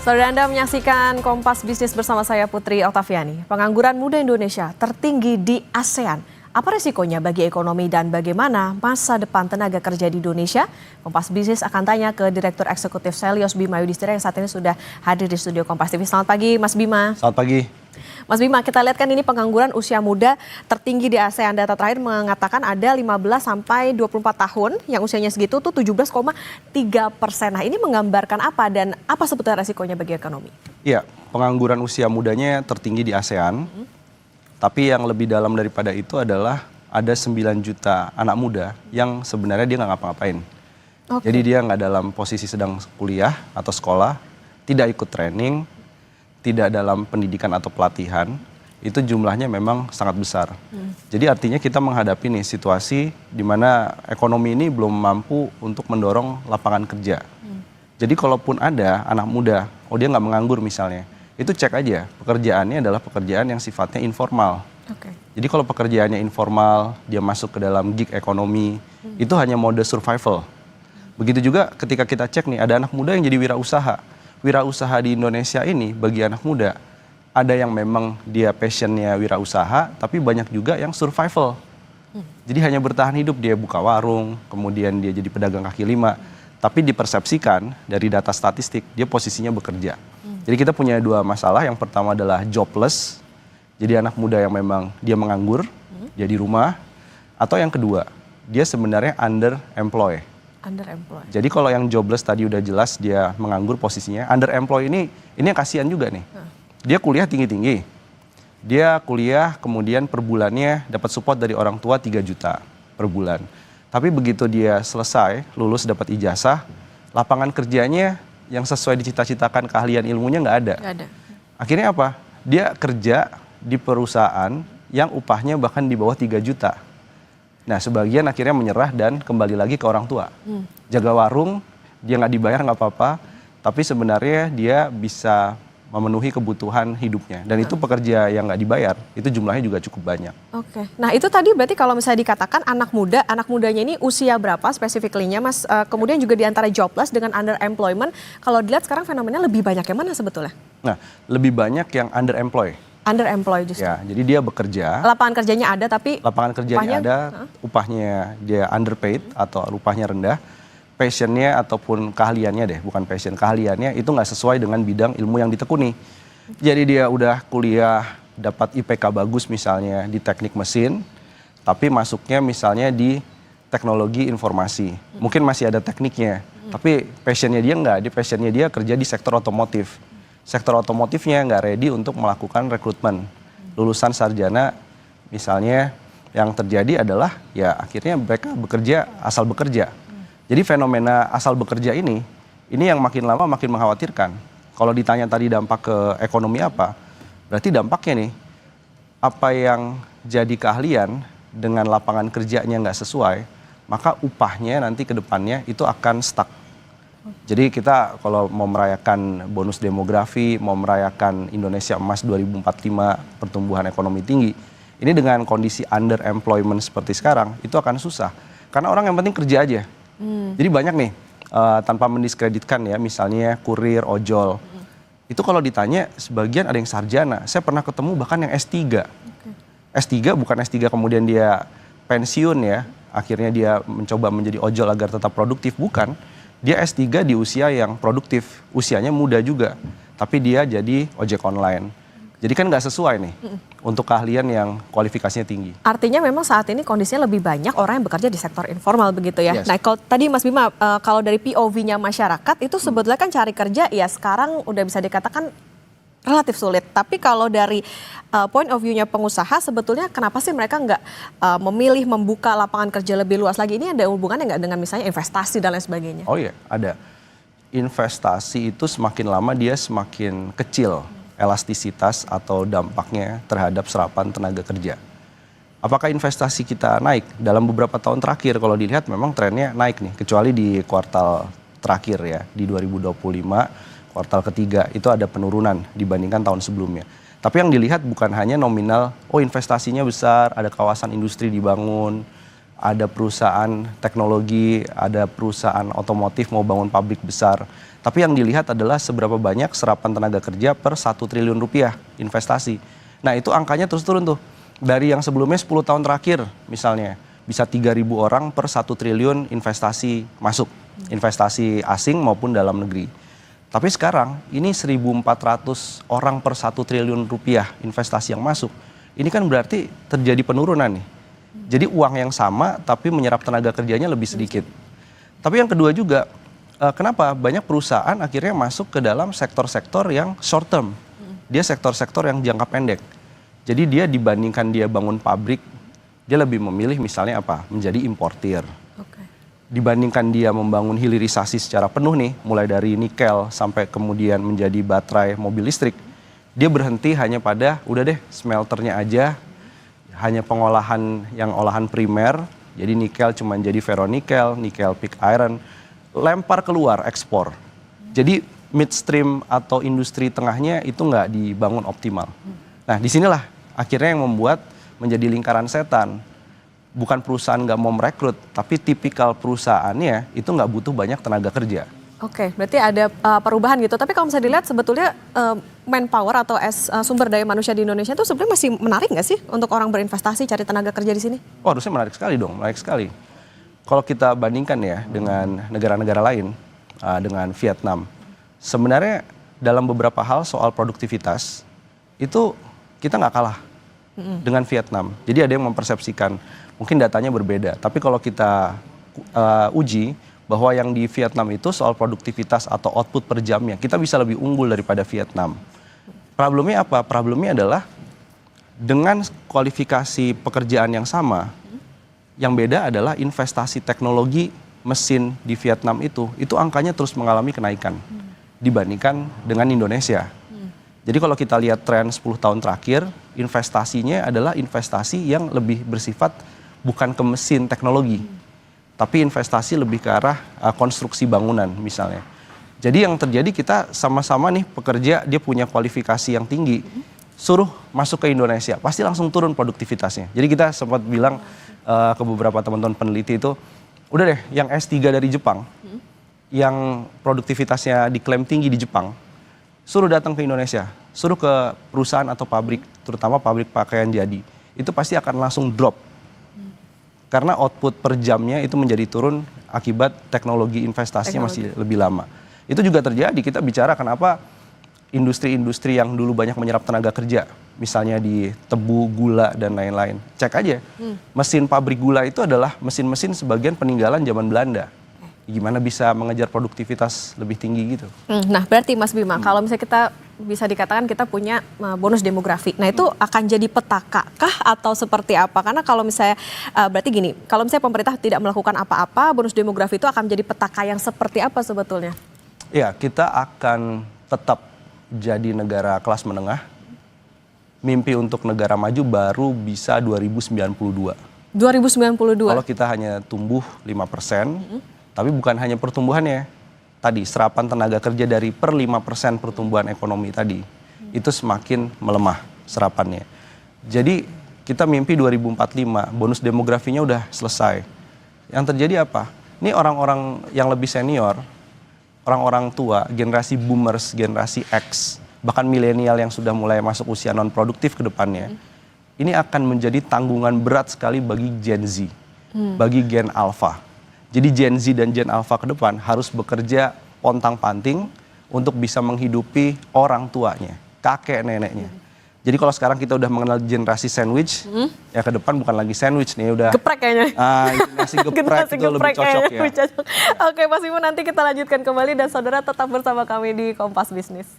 Saudara Anda menyaksikan Kompas Bisnis bersama saya Putri Oktaviani. Pengangguran muda Indonesia tertinggi di ASEAN. Apa resikonya bagi ekonomi dan bagaimana masa depan tenaga kerja di Indonesia? Kompas Bisnis akan tanya ke Direktur Eksekutif Selyos Bima Yudhistira yang saat ini sudah hadir di studio Kompas TV. Selamat pagi Mas Bima. Selamat pagi. Mas Bima, kita lihat kan ini pengangguran usia muda tertinggi di ASEAN. Data terakhir mengatakan ada 15 sampai 24 tahun yang usianya segitu tuh 17,3%. Nah, ini menggambarkan apa dan apa sebetulnya resikonya bagi ekonomi? Iya, pengangguran usia mudanya tertinggi di ASEAN. Tapi yang lebih dalam daripada itu adalah ada 9 juta anak muda yang sebenarnya dia nggak ngapa-ngapain. Jadi dia nggak dalam posisi sedang kuliah atau sekolah, tidak ikut training, tidak dalam pendidikan atau pelatihan, itu jumlahnya memang sangat besar. Jadi artinya kita menghadapi nih situasi di mana ekonomi ini belum mampu untuk mendorong lapangan kerja. Jadi kalaupun ada anak muda, dia nggak menganggur misalnya, itu cek aja pekerjaannya adalah pekerjaan yang sifatnya informal. Jadi kalau pekerjaannya informal, dia masuk ke dalam gig ekonomi, itu hanya mode survival. Begitu juga ketika kita cek nih, ada anak muda yang jadi wirausaha. Wirausaha di Indonesia ini bagi anak muda, ada yang memang dia passionnya wirausaha, tapi banyak juga yang survival. Jadi hanya bertahan hidup, dia buka warung, kemudian dia jadi pedagang kaki lima, tapi dipersepsikan dari data statistik, dia posisinya bekerja. Jadi kita punya dua masalah, yang pertama adalah jobless, jadi anak muda yang memang dia menganggur, dia di rumah, atau yang kedua, dia sebenarnya underemployed. Jadi kalau yang jobless tadi udah jelas dia menganggur posisinya, underemployed ini yang kasihan juga nih. Dia kuliah tinggi-tinggi, dia kuliah kemudian per bulannya dapat support dari orang tua 3 juta per bulan. Tapi begitu dia selesai, lulus dapat ijazah, lapangan kerjanya yang sesuai dicita-citakan keahlian ilmunya nggak ada. Akhirnya apa? Dia kerja di perusahaan yang upahnya bahkan di bawah 3 juta. Nah, sebagian akhirnya menyerah dan kembali lagi ke orang tua. Jaga warung, dia nggak dibayar nggak apa-apa, tapi sebenarnya dia bisa memenuhi kebutuhan hidupnya. Dan itu pekerja yang nggak dibayar, itu jumlahnya juga cukup banyak. Nah itu tadi berarti kalau misalnya dikatakan anak mudanya ini usia berapa spesifiklinya Mas? Kemudian juga di antara jobless dengan underemployment, kalau dilihat sekarang fenomenanya lebih banyak yang mana sebetulnya? Nah, lebih banyak yang underemployed. Underemployed justru. Ya, jadi dia bekerja. Lapangan kerjanya ada tapi lapangan kerjanya ada, upahnya dia underpaid atau upahnya rendah. Passionnya ataupun keahliannya deh, bukan passion, keahliannya itu nggak sesuai dengan bidang ilmu yang ditekuni. Jadi dia udah kuliah, dapat IPK bagus misalnya di teknik mesin, tapi masuknya misalnya di teknologi informasi. Mungkin masih ada tekniknya, tapi passionnya dia nggak, passionnya dia kerja di sektor otomotif. Sektor otomotifnya nggak ready untuk melakukan rekrutmen. Lulusan sarjana misalnya yang terjadi adalah ya akhirnya mereka bekerja asal bekerja. Jadi fenomena asal bekerja ini yang makin lama makin mengkhawatirkan. Kalau ditanya tadi dampak ke ekonomi apa, berarti dampaknya nih, apa yang jadi keahlian dengan lapangan kerjanya nggak sesuai, maka upahnya nanti ke depannya itu akan stuck. Jadi kita kalau mau merayakan bonus demografi, mau merayakan Indonesia Emas 2045, pertumbuhan ekonomi tinggi, ini dengan kondisi underemployment seperti sekarang, itu akan susah. Karena orang yang penting kerja aja. Jadi banyak nih, tanpa mendiskreditkan ya, misalnya kurir, ojol. Itu kalau ditanya, sebagian ada yang sarjana. Saya pernah ketemu bahkan yang S3. S3 bukan S3 kemudian dia pensiun ya, akhirnya dia mencoba menjadi ojol agar tetap produktif, bukan. Dia S3 di usia yang produktif, usianya muda juga, tapi dia jadi ojek online. Jadi kan nggak sesuai nih untuk keahlian yang kualifikasinya tinggi. Artinya memang saat ini kondisinya lebih banyak orang yang bekerja di sektor informal begitu ya. Yes. Nah kalau tadi Mas Bima, kalau dari POV-nya masyarakat itu sebetulnya kan cari kerja ya sekarang udah bisa dikatakan relatif sulit. Tapi kalau dari point of view-nya pengusaha sebetulnya kenapa sih mereka nggak memilih membuka lapangan kerja lebih luas lagi? Ini ada hubungannya nggak dengan misalnya investasi dan lain sebagainya? Oh iya, ada. Investasi itu semakin lama dia semakin kecil elastisitas atau dampaknya terhadap serapan tenaga kerja. Apakah investasi kita naik? Dalam beberapa tahun terakhir kalau dilihat memang trennya naik nih, kecuali di kuartal terakhir ya, di 2025, kuartal ketiga itu ada penurunan dibandingkan tahun sebelumnya. Tapi yang dilihat bukan hanya nominal, investasinya besar, ada kawasan industri dibangun, ada perusahaan teknologi, ada perusahaan otomotif mau bangun pabrik besar. Tapi yang dilihat adalah seberapa banyak serapan tenaga kerja per 1 triliun rupiah investasi. Nah itu angkanya terus turun tuh. Dari yang sebelumnya 10 tahun terakhir misalnya, bisa 3.000 orang per 1 triliun investasi masuk. Investasi asing maupun dalam negeri. Tapi sekarang ini 1.400 orang per 1 triliun rupiah investasi yang masuk. Ini kan berarti terjadi penurunan nih. Jadi uang yang sama tapi menyerap tenaga kerjanya lebih sedikit. Tapi yang kedua juga, kenapa banyak perusahaan akhirnya masuk ke dalam sektor-sektor yang short term. Dia sektor-sektor yang jangka pendek. Jadi dia dibandingkan dia bangun pabrik, dia lebih memilih misalnya apa? Menjadi importir. Dibandingkan dia membangun hilirisasi secara penuh nih, mulai dari nikel sampai kemudian menjadi baterai mobil listrik, dia berhenti hanya pada udah deh smelternya aja, hanya pengolahan yang olahan primer, jadi nikel cuma jadi ferronikel, nikel pig iron, lempar keluar ekspor. Jadi midstream atau industri tengahnya itu nggak dibangun optimal. Nah disinilah akhirnya yang membuat menjadi lingkaran setan. Bukan perusahaan nggak mau merekrut, tapi tipikal perusahaannya itu nggak butuh banyak tenaga kerja. Oke, berarti ada perubahan gitu. Tapi kalau misalnya dilihat sebetulnya manpower atau sumber daya manusia di Indonesia itu sebenarnya masih menarik nggak sih untuk orang berinvestasi cari tenaga kerja di sini? Oh harusnya menarik sekali dong, menarik sekali. Kalau kita bandingkan ya dengan negara-negara lain, dengan Vietnam, sebenarnya dalam beberapa hal soal produktivitas itu kita nggak kalah dengan Vietnam. Jadi ada yang mempersepsikan mungkin datanya berbeda. Tapi kalau kita uji bahwa yang di Vietnam itu soal produktivitas atau output per jamnya, kita bisa lebih unggul daripada Vietnam. Problemnya apa? Problemnya adalah dengan kualifikasi pekerjaan yang sama, yang beda adalah investasi teknologi mesin di Vietnam itu angkanya terus mengalami kenaikan dibandingkan dengan Indonesia. Jadi kalau kita lihat tren 10 tahun terakhir, investasinya adalah investasi yang lebih bersifat bukan ke mesin teknologi, tapi investasi lebih ke arah konstruksi bangunan misalnya. Jadi yang terjadi kita sama-sama nih pekerja, dia punya kualifikasi yang tinggi, suruh masuk ke Indonesia, pasti langsung turun produktivitasnya. Jadi kita sempat bilang ke beberapa teman-teman peneliti itu, udah deh yang S3 dari Jepang, yang produktivitasnya diklaim tinggi di Jepang, suruh datang ke Indonesia, suruh ke perusahaan atau pabrik, terutama pabrik pakaian jadi, itu pasti akan langsung drop. Karena output per jamnya itu menjadi turun akibat teknologi investasinya masih lebih lama. Itu juga terjadi, kita bicara kenapa industri-industri yang dulu banyak menyerap tenaga kerja, misalnya di tebu, gula, dan lain-lain. Cek aja, mesin pabrik gula itu adalah mesin-mesin sebagian peninggalan zaman Belanda. Gimana bisa mengejar produktivitas lebih tinggi gitu. Nah berarti Mas Bima, kalau misalnya kita bisa dikatakan kita punya bonus demografi. Nah itu akan jadi petaka kah atau seperti apa? Karena kalau misalnya, berarti gini, kalau misalnya pemerintah tidak melakukan apa-apa, bonus demografi itu akan jadi petaka yang seperti apa sebetulnya? Ya, kita akan tetap jadi negara kelas menengah. Mimpi untuk negara maju baru bisa 2092. 2092? Kalau kita hanya tumbuh 5%, tapi bukan hanya pertumbuhannya. Tadi serapan tenaga kerja dari per 5% pertumbuhan ekonomi tadi, itu semakin melemah serapannya. Jadi kita mimpi 2045, bonus demografinya udah selesai. Yang terjadi apa? Ini orang-orang yang lebih senior, orang-orang tua, generasi boomers, generasi X, bahkan milenial yang sudah mulai masuk usia non produktif ke depannya, ini akan menjadi tanggungan berat sekali bagi Gen Z, bagi Gen Alpha. Jadi Gen Z dan Gen Alpha ke depan harus bekerja pontang-panting untuk bisa menghidupi orang tuanya, kakek neneknya. Jadi kalau sekarang kita udah mengenal generasi sandwich, ya ke depan bukan lagi sandwich nih, udah geprek kayaknya. Generasi geprek itu lebih cocok ya. Oke Mas Bima, nanti kita lanjutkan kembali dan saudara tetap bersama kami di Kompas Bisnis.